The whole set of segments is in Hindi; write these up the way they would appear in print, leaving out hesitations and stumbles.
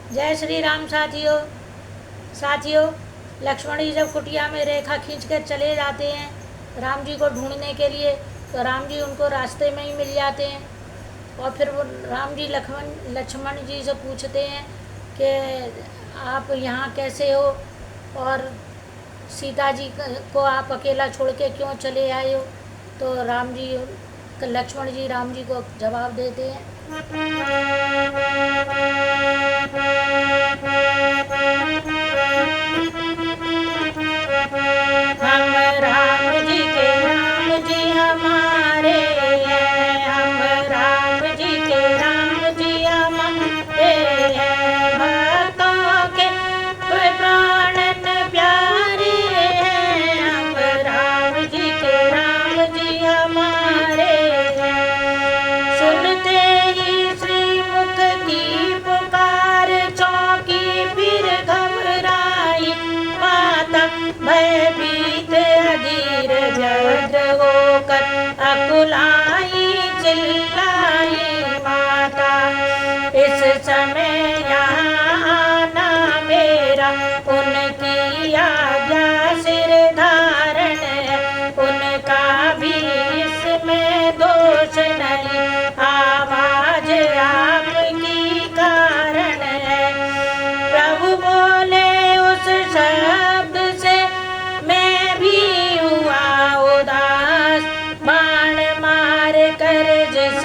जय श्री राम। साथियों, लक्ष्मण जी जब कुटिया में रेखा खींचकर चले जाते हैं राम जी को ढूंढने के लिए, तो राम जी उनको रास्ते में ही मिल जाते हैं। और फिर वो राम जी लक्ष्मण जी से पूछते हैं कि आप यहाँ कैसे हो और सीता जी को आप अकेला छोड़ के क्यों चले आए हो। तो लक्ष्मण जी राम जी को जवाब देते हैं। हम राम जी के राम जी हमारे हैं, हम राम जी के राम जी हमारे हैं, भक्तों के प्राणन प्यारे हैं, हम राम जी के राम जी हमारे हैं। सुनते ही श्रीमुख की पुकार चौकी फिर घबराई माता, भयभीत अधीर व्यग्र होकर अकुलाई चिल्लाई माता, इस समय यहाँ आना मेरा उनकी आज्ञा सिर धारण है, उनका भी इसमें दोष नहीं, आवाज आपकी कारण है। प्रभु बोले उस शब्द से मैं भी हुआ उदास, बाण मार कर जिस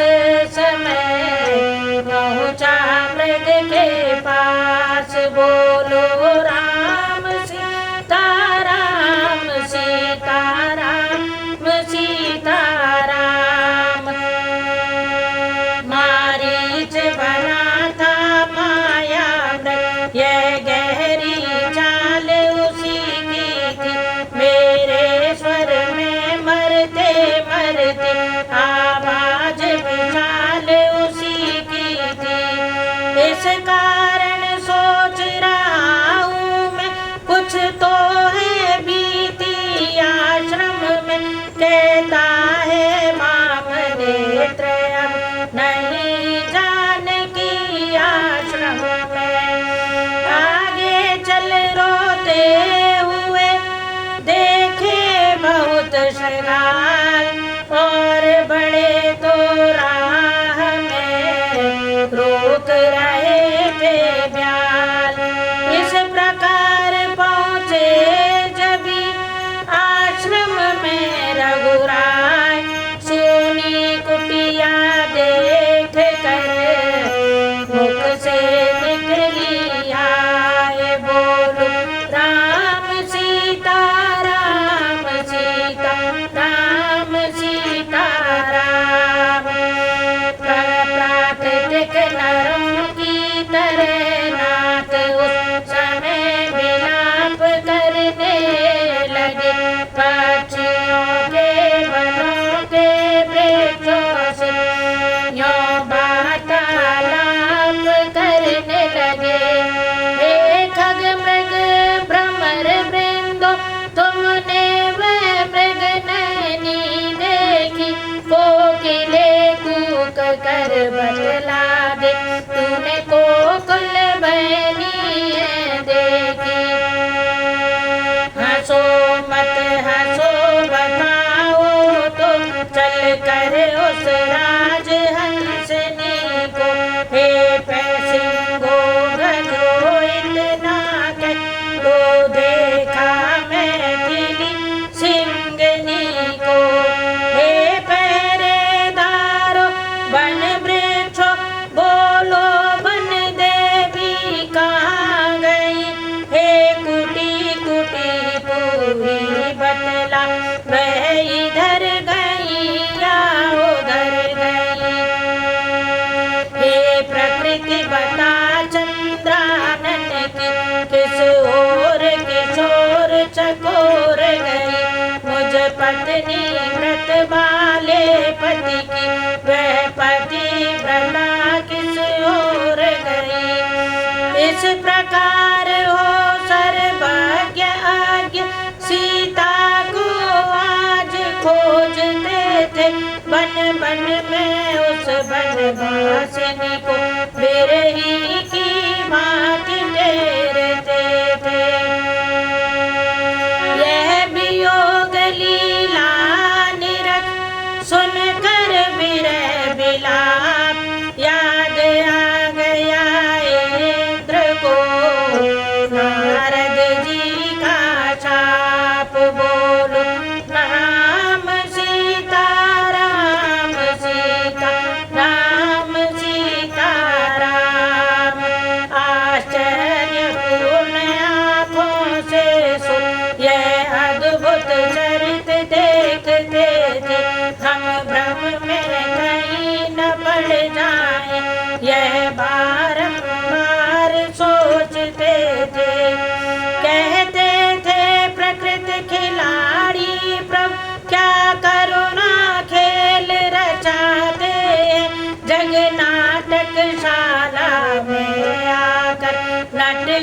समय पहुँचा मृग के पास, बोलो राम सीताराम सीताराम सीताराम। मारीच बना था माया मृग, यह गहरी चाल उसी की थी, मेरे स्वर में मरते मरते आवाज विशाल उसी की थी। इस कारण सोच रहा हूँ मैं कुछ तो है बीती आश्रम में, कहता है माम नेत्र अब नहीं जानकी आश्रम में। आगे चल रोते हुए देखे बहुत श्रृंगार, और बड़े तो राह में रोक रहे थे ब्याल। इस प्रकार पहुँचे जभी आश्रम में रघुराय, सोनी कुटिया देख कर मुख से निकली आए, बोलो राम सीता राम सीता राम सीता राम। प्राकृतिक नरों की तरह नाथ उस समय विलाप करने लगे, पक्षियों के वनों के वृक्षों से यों वार्तालाप करने लगे। हे खग मृग भ्रमर वृंदो, तुमने वह मृग नैनी देखी, कोकिले कूक कर बतला दे, तूने कोकिल बहनी देखी। हंसो मत हंसो बताओ तो चल कर उस राज हंसनी को, हे पैसिंगो गधो इतना कह तो देखा मैं दिली सिंगनी को। हे पहरेदारो वन वृक्षो, बोलो वन देवी कहाँ गई, हे कुटी कुटी पूरी बतला, वह इधर गई या उधर गई। हे प्रकृति बता चंद्रानन की, किस ओर किशोर चकोर गई, मुझ पत्नी व्रत वाले पति की, वह पति व्रता किस ओर गई। इस प्रकार हो सर्वज्ञ आज्ञा, सीता को आज खोजते थे, बन बन में उस बनवासिनी को बिरही की बात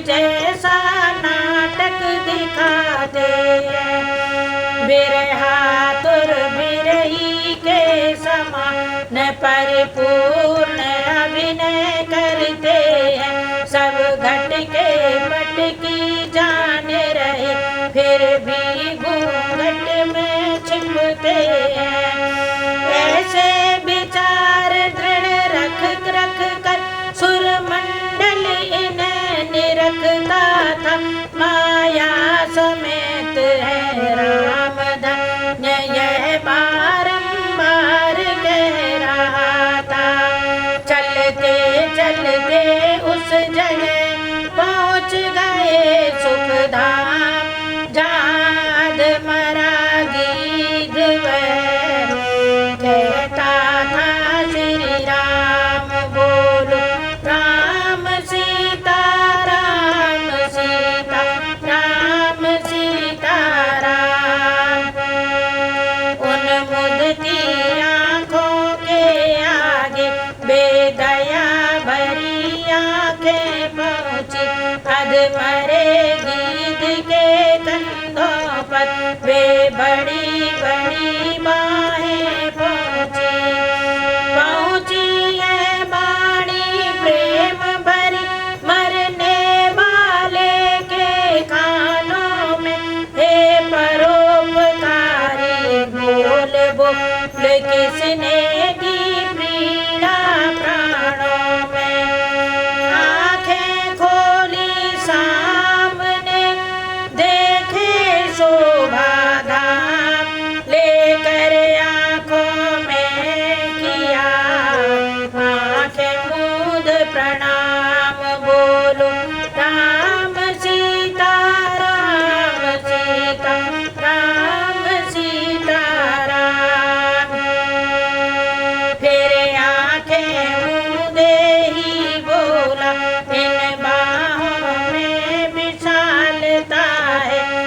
जैसा नाटक दिखाते हैं। बिरहातुर बिरही के समान परिपूर्ण अभिनय करते हैं। सब घट के पट की जान रहे फिर भी घूंघट में छिपते हैं। ऐसे विचार दृढ़ रख रख कर सुरमंडल इन्हें निरखता था। माया समेत है राम धन्य यह बारंबार कह रहा था। चलते चलते उस जगह पहुँच गए सुखधाम, जाद मरा गीध वह कहता था श्री राम बोलो राम सीता राम सीता राम सीता राम। उन मुदती आँखों के आगे बेदया भरी आँखें पहुँची। अधमरे गीध के कंधों पर वे बड़ी बड़ी बाहें पहुँची। पहुँची है बाणी प्रेम भरी मरने वाले के कानों में। हे परोपकारी बोल बोल किसने दी पीड़ा प्राणों में। आँखें खोली सामने देखे शोभा धाम, लेकर आँखों में किया आँखें मूंद प्रणाम। बोलो राम सीता राम सीता राम सीता राम। फिर आँखें मूंदे ही बोला इन बाहों में विशालता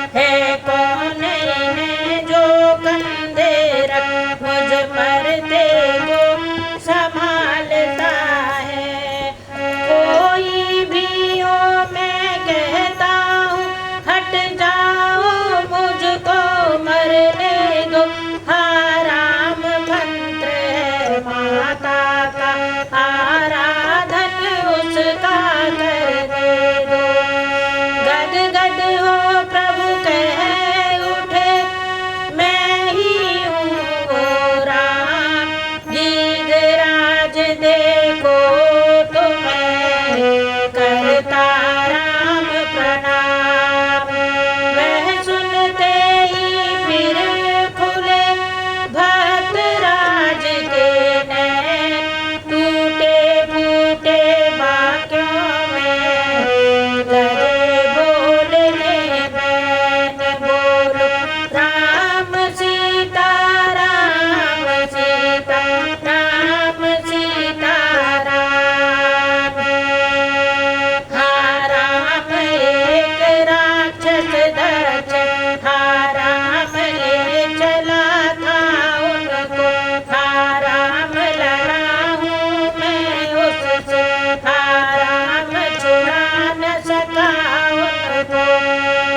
है कौन इन्हें जो कंधे रख मुझ मरते को संभालता है। कोई भी हो मैं कहता हूँ हट जाओ मुझको मरने दो। हाँ राम मंत्र है माता का आराधन उसका करने दो। गद गद हो प्रभु कह उठे मैं ही हूँ वो राम। गीधराज देखो तो मैं करता राम प्रणाम। वह सुनते ही फिर खुले भक्तराज के नैन। टूटे फूटे बाक्यों में लगे बोलने बैन। बोलो राम सीता राम सीता राम सीता राम। हाँ राम एक राक्षस दक्ष हाँ राम ले चला था उनको। हाँ राम लड़ा हूँ मैं उससे हाँ राम छुड़ा न सका उनको।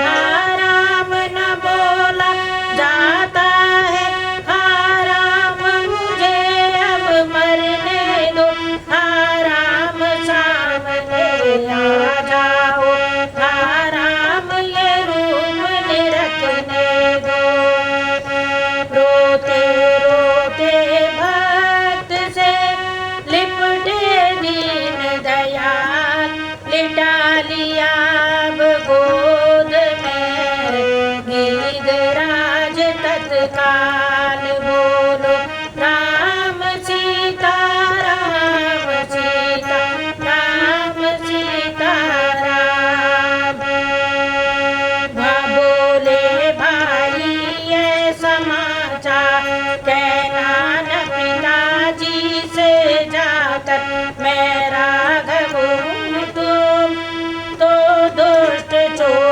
हाँ राम न बोला जाता है हाँ राम मुझे अब मरने दो। हाँ राम सामने आ जाओ हाँ राम ये रूप निरखने दो। रोते रोते भक्त से लिपटे दीन दयाल। लिटा लिया अब गोद में गीधराज तत्काल। बोलो राम सीता राम सीता राम सीता राम। बोले भाई ये समाचार कहना न पिताजी से जाकर। मैं राघव हूँ तुम तो दुष्ट चोर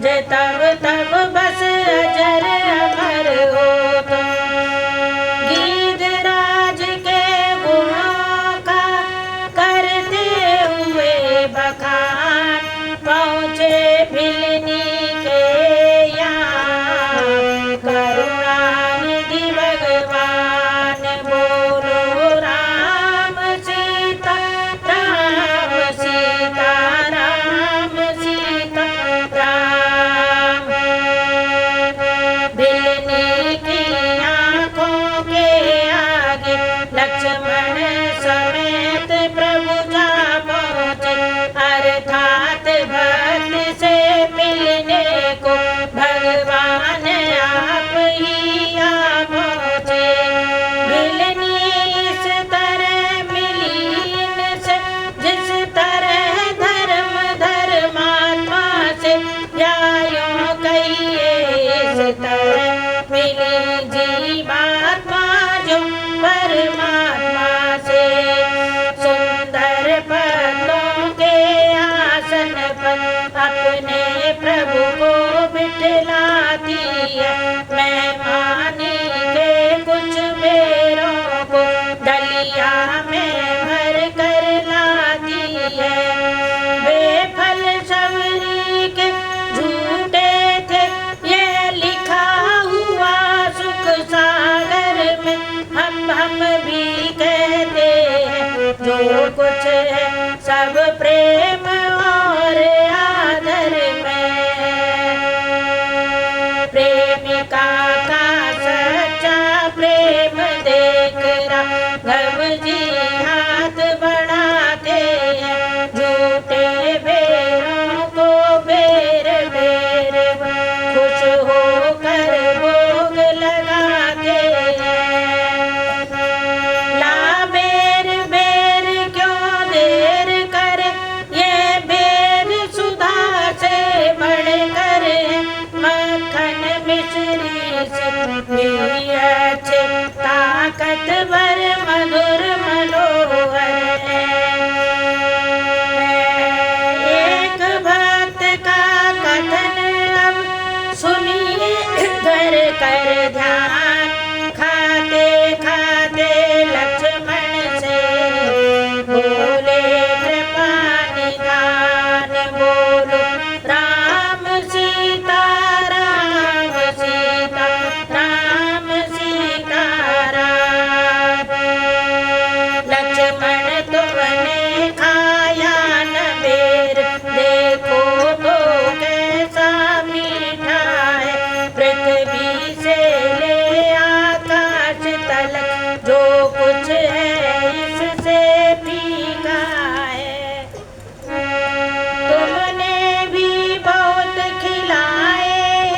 जे तब तब बस अजर अमर हो तुम। गीधराज के गुणों का करते हुए बखान पहुँचे भिलनी के यहाँ करुणानिधि भगवान। बोलो राम सीता राम सीता राम सीता राम। भिलनी की आँखों के आगे लक्ष्मण समेत प्रभु जा पहुँचे। अर्थात भक्त से मिलने को भगवान आप ही आ पहुँचे। भिलनी इस तरह मिली इनसे जिस तरह धर्म धर्मात्मा से, या यूं कहिए इस तरह मिली जीवात्मा जो परमात्मा से। सुंदर पद्मों के आसन पर अपने प्रभु को बिठलाती है। मेहमानी के कुछ बेरों को डलिया में भर कर लाती है। बेफल शबरी के झूठे थे ये लिखा हुआ सुख सागर में। हम भी कहते हैं जो कुछ है सब प्रेम और आदर में। प्रेमिका का सच्चा प्रेम देख राघव जी हाथ बढ़ाते हैं। झूठे बेरों को बेर बेर खुश होकर भोग लगाते हैं। ला बेर बेर क्यों देर करे, ये बेर सुधा से बढ़कर है। मक्खन मिश्री से भी अच्छे ताकतवर मधुर मनोहर है। एक भक्त का कथन अब सुनिए धर कर ध्यान। खाते खाते लक्ष्मण से बोले कृपा निधान। बोलो राम सीता राम सीता राम सीता राम। लक्ष्मण तुमने खाया न बेर, देखो तो कैसा मीठा है। पृथ्वी से ले आकाश तलक जो कुछ है इससे फीका है। तुमने भी बहुत खिलाए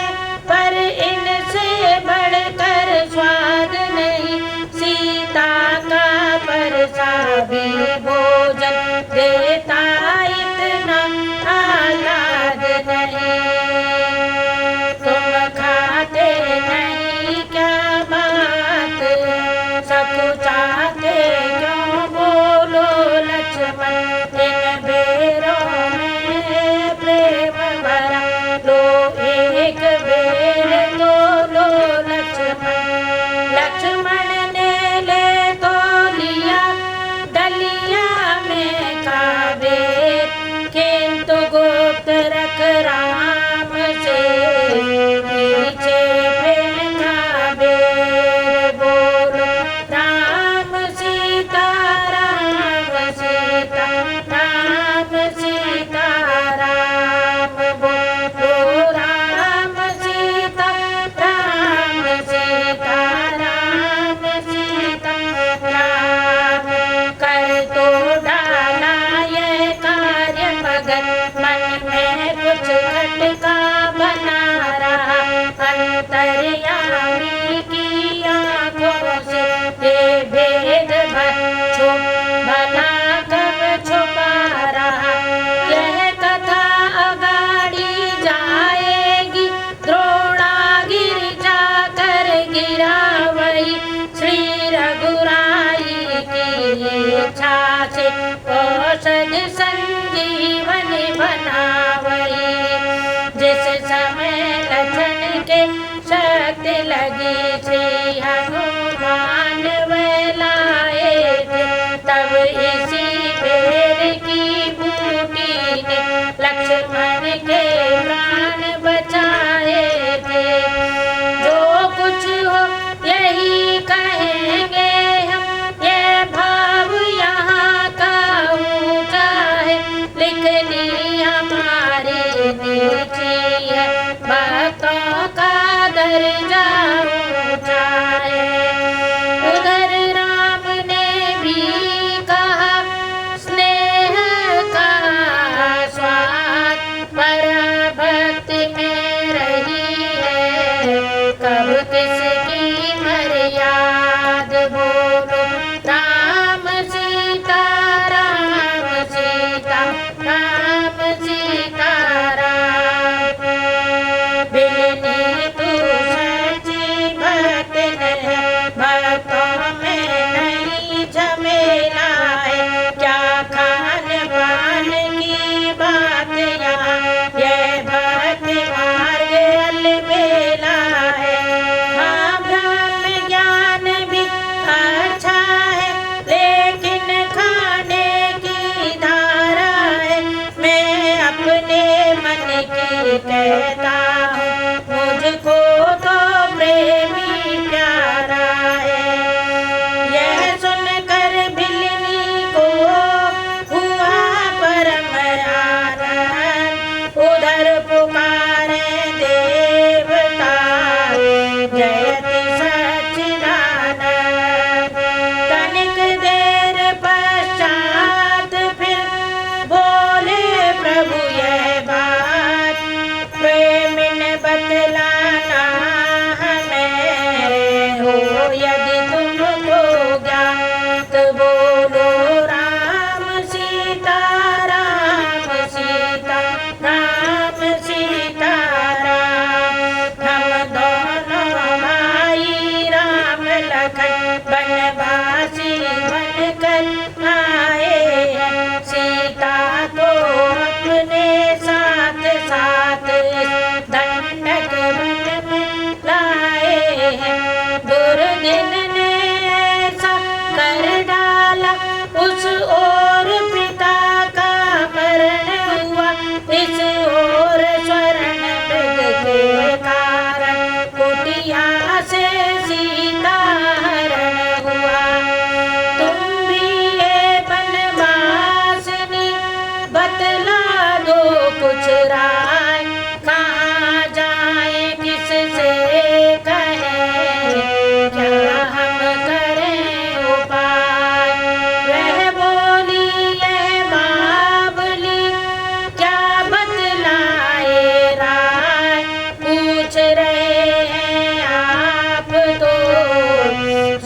पर इनसे बढ़कर स्वाद नहीं। सीता का परसा भी भोजन देता इतना आह्लाद नहीं। तुम खाते नहीं क्या बात है, सकुचाते क्यों बोलो लक्ष्मण। इन बेरों में प्रेम भरा, लो एक बेर तो लो लक्ष्मण। लक्ष्मण ने ले तो लिया डलिया में का बेर, किंतु गुप्त रख राम से पीछे फेंका बेर। बोलो राम सीता राम सीता राम सीता राम। बोलो राम सीता राम सीता राम सीता राम। कर तो डाला ये कार्य मगर मन में कुछ खटका बना रहा। अंतर्यामी की आँखों से ये भेद बच्चों भला कब छुपा रहा। यह कथा अगाड़ी जाएगी, द्रोणागिर जाकर गिरा वही। श्री रघुराई की इच्छा से औषध संजीवनी बना वही। जिस लगी श्री हनुमान बहलाए थे, तब इसी बेर की बूटी ने लक्ष्मण के प्राण बचाए थे। जो कुछ हो यही कहेंगे हम, ये भाव यहाँ का ऊँचा है, लिखनी हमारी नीची है, भक्तों का दर्जा ऊँचा है। उधर राम ने भी कहा स्नेह का स्वाद पराभक्ति में रही है, कब किसकी मर्याद बोलो राम सीता राम सीता राम सीता राम। बिलनी तू सच्ची भक्त है, भक्तों में नहीं झमेला है, क्या खान पान की बात यहाँ, ये भक्ति मार्ग अलबेला है। हाँ ब्रह्म ज्ञान भी अच्छा है, लेकिन खाने की धारा है, मैं अपने मन की कहता हूँ, मुझको तो प्रेमी प्यारा है। यह सुनकर बिलनी को हुआ परम आनंद, उधर पुकारे देवता जयति सच्चिदानंद। तनिक देर पश्चात फिर बोले प्रभु यह बात, प्रेमिन बतलाना हमें हो यदि तुमको ज्ञात, बोलो राम सीता राम सीता राम सीता राम। हम दोनों भाई राम लखन बनवासी बनकर आए हैं, सीता को अपने साथ साथ इस दंडक वन में लाए हैं। दुर्दिन ने ऐसा कर डाला, उस ओर पिता का मरण हुआ, इस ओर स्वर्ण मृग के कारण कुटिया से सीता हरण हुआ। तुम भी ये बनवासिनी बतला दो कुछ राय, कहाँ जाए किससे कहें, क्या हम करें उपाय। वह बोली यह बाबली क्या बतलाए राय, पूछ रहे हैं आप तो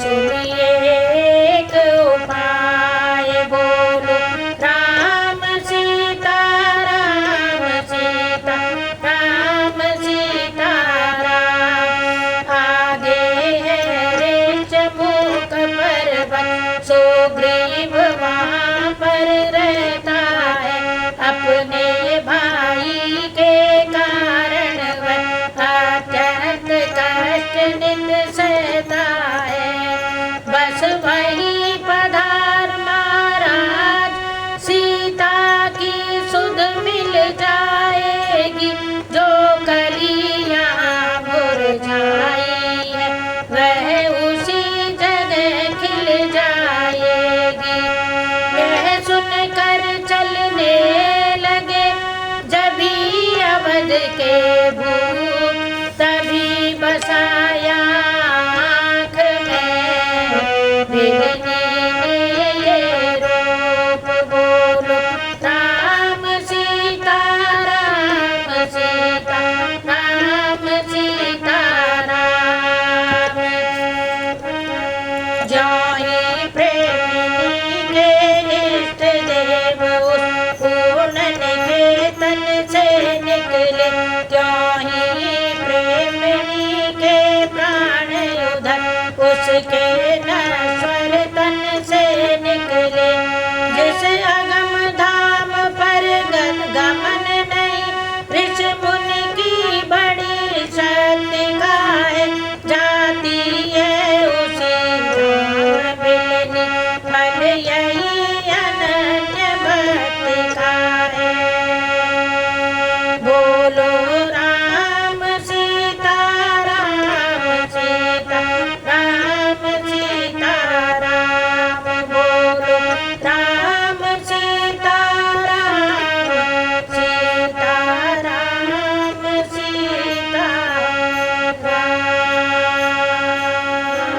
सुनिए एक उपाय। बोलो राम सीता राम सीता राम सीता राम। आगे है ऋषमुख पर्वत, सुग्रीव वहाँ पर रहता है, अपने भाई के कारण वह अत्यंत कष्ट नित सहता है। बस वही पधार महाराज, सीता की सुध मिल जाएगी, जो कलियाँ मुरझा